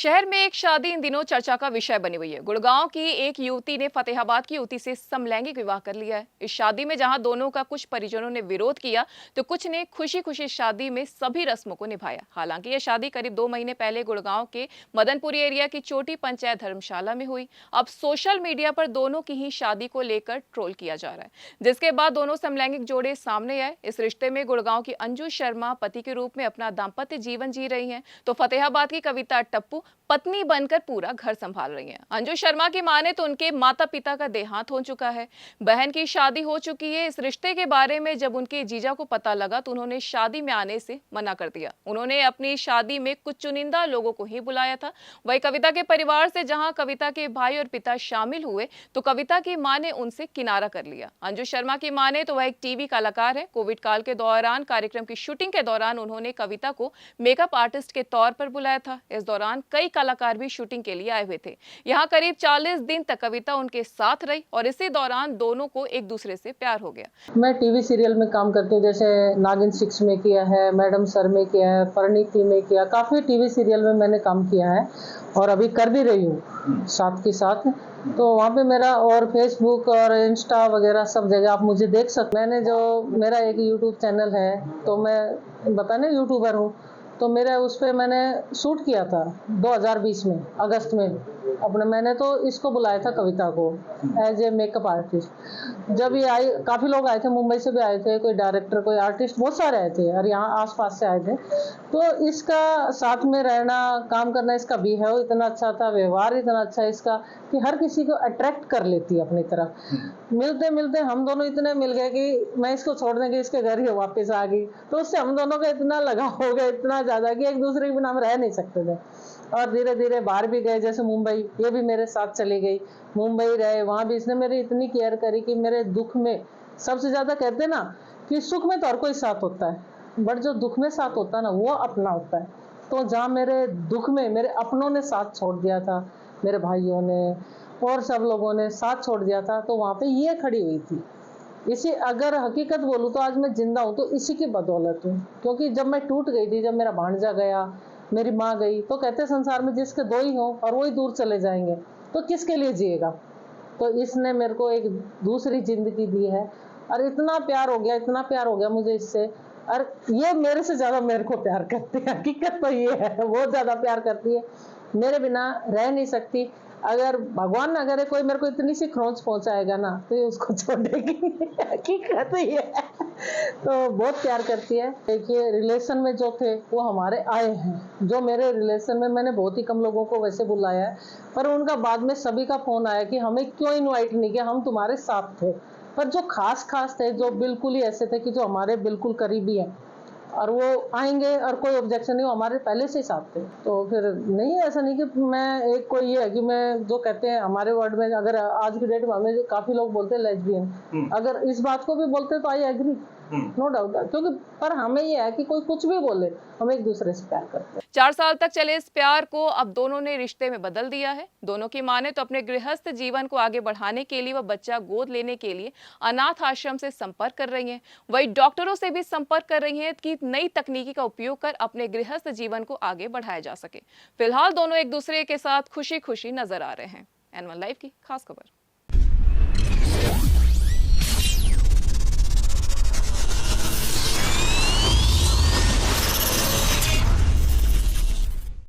शहर में एक शादी इन दिनों चर्चा का विषय बनी हुई है। गुड़गांव की एक युवती ने फतेहाबाद की युवती से समलैंगिक विवाह कर लिया है। इस शादी में जहां दोनों का कुछ परिजनों ने विरोध किया, तो कुछ ने खुशी खुशी शादी में सभी रस्मों को निभाया। हालांकि यह शादी करीब 2 महीने पहले गुड़गांव के मदनपुरी एरिया की छोटी पंचायत धर्मशाला में हुई। अब सोशल मीडिया पर दोनों की ही शादी को लेकर ट्रोल किया जा रहा है, जिसके बाद दोनों समलैंगिक जोड़े सामने आए। इस रिश्ते में गुड़गांव की अंजू शर्मा पति के रूप में अपना दाम्पत्य जीवन जी रही हैं, तो फतेहाबाद की कविता टप्पू पत्नी बनकर पूरा घर संभाल रही हैं। अंजू शर्मा की माने तो उनके माता पिता का देहांत हो चुका है, बहन की शादी हो चुकी है। इस रिश्ते के बारे में जब उनके जीजा को पता लगा तो उन्होंने शादी में आने से मना कर दिया। उन्होंने अपनी शादी में कुछ चुनिंदा लोगों को ही बुलाया था। वही कविता के परिवार से जहां कविता के भाई और पिता शामिल हुए, तो कविता की मां ने उनसे किनारा कर लिया। अंजू शर्मा की माने तो वह एक टीवी कलाकार है। कोविड काल के दौरान कार्यक्रम की शूटिंग के दौरान उन्होंने कविता को मेकअप आर्टिस्ट के तौर पर बुलाया था। इस दौरान कई कलाकार भी शूटिंग के लिए आए हुए थे। यहाँ करीब 40 दिन तक कविता उनके साथ रही और इसी दौरान दोनों को एक दूसरे से प्यार हो गया। मैं टीवी सीरियल में काम करती हूँ, जैसे नागिन 6 में किया है, मैडम सर में किया है, परिणीति में किया, काफ़ी टीवी सीरियल में मैंने काम किया है और अभी कर भी रही हूँ साथ के साथ। तो वहाँ पे मेरा और फेसबुक और इंस्टा वगैरह सब जगह आप मुझे देख सकते। मैंने जो मेरा एक यूट्यूब चैनल है, तो मैं बताने यूट्यूबर हूँ, तो मेरे उस पर मैंने शूट किया था 2020 में अगस्त में अपने। मैंने तो इसको बुलाया था कविता को एज ए मेकअप आर्टिस्ट। जब ये आई, काफ़ी लोग आए थे, मुंबई से भी आए थे, कोई डायरेक्टर, कोई आर्टिस्ट, बहुत सारे आए थे और यहाँ आसपास से आए थे। तो इसका साथ में रहना, काम करना, इसका बिहेव इतना अच्छा था, व्यवहार इतना अच्छा है इसका कि हर किसी को अट्रैक्ट कर लेती है अपनी तरफ। मिलते मिलते हम दोनों इतने मिल गए कि मैं इसको छोड़ने के इसके घर ही वापस आ गई। तो उससे हम दोनों का इतना लगाव हो गया, इतना ज़्यादा कि एक दूसरे के बिना हम रह नहीं सकते थे। और धीरे धीरे बाहर भी गए, जैसे मुंबई, ये भी मेरे साथ चली गई। मुंबई रहे, वहाँ भी इसने मेरी इतनी केयर करी कि मेरे दुख में, सबसे ज़्यादा कहते ना कि सुख में तो हर कोई साथ होता है, बट जो दुख में साथ होता है ना, वो अपना होता है। तो जहाँ मेरे दुख में मेरे अपनों ने साथ छोड़ दिया था, मेरे भाइयों ने और सब लोगों ने साथ छोड़ दिया था, तो वहाँ पे ये खड़ी हुई थी। इसी, अगर हकीकत बोलूँ तो आज मैं जिंदा हूँ तो इसी की बदौलत हूँ। क्योंकि जब मैं टूट गई थी, जब मेरा भांजा गया, मेरी माँ गई, तो कहते संसार में जिसके दो ही हों और वही दूर चले जाएंगे, तो किसके लिए जिएगा। तो इसने मेरे को एक दूसरी जिंदगी दी है और इतना प्यार हो गया, इतना प्यार हो गया मुझे इससे। और ये मेरे से ज़्यादा मेरे को प्यार करती है, हकीकत तो ये है, बहुत ज़्यादा प्यार करती है, मेरे बिना रह नहीं सकती। अगर भगवान ना करे कोई मेरे को इतनी सी खरोंच पहुंचाएगा ना, तो ये उसको छोड़ेगी नहीं, हकीकत ये है। तो बहुत प्यार करती है। देखिए, रिलेशन में जो थे वो हमारे आए हैं, जो मेरे रिलेशन में मैंने बहुत ही कम लोगों को वैसे बुलाया है, पर उनका बाद में सभी का फोन आया कि हमें क्यों इनवाइट नहीं किया, हम तुम्हारे साथ थे। पर जो खास खास थे, जो बिल्कुल ही ऐसे थे कि जो हमारे बिल्कुल करीबी हैं, और वो आएंगे और कोई ऑब्जेक्शन नहीं, वो हमारे पहले से ही साथ थे। तो फिर नहीं, ऐसा नहीं कि मैं एक कोई ये है कि मैं, जो कहते हैं हमारे वर्ड में, अगर आज की डेट में हमें काफी लोग बोलते हैं लेस्बियन, अगर इस बात को भी बोलते तो आई एग्री, नो डाउट। क्योंकि पर हमें ये है कि कोई कुछ भी बोले, हम एक दूसरे से प्यार करते हैं। 4 साल तक चले इस प्यार को अब दोनों ने रिश्ते में बदल दिया है। दोनों की माने तो अपने गृहस्थ जीवन को आगे बढ़ाने के लिए वह बच्चा गोद लेने के लिए अनाथ आश्रम से संपर्क कर रही हैं। वही डॉक्टरों से भी संपर्क कर रही हैं कि नई तकनीकी का उपयोग कर अपने गृहस्थ जीवन को आगे बढ़ाया जा सके। फिलहाल दोनों एक दूसरे के साथ खुशी खुशी नजर आ रहे हैं। N1 लाइव की खास खबर।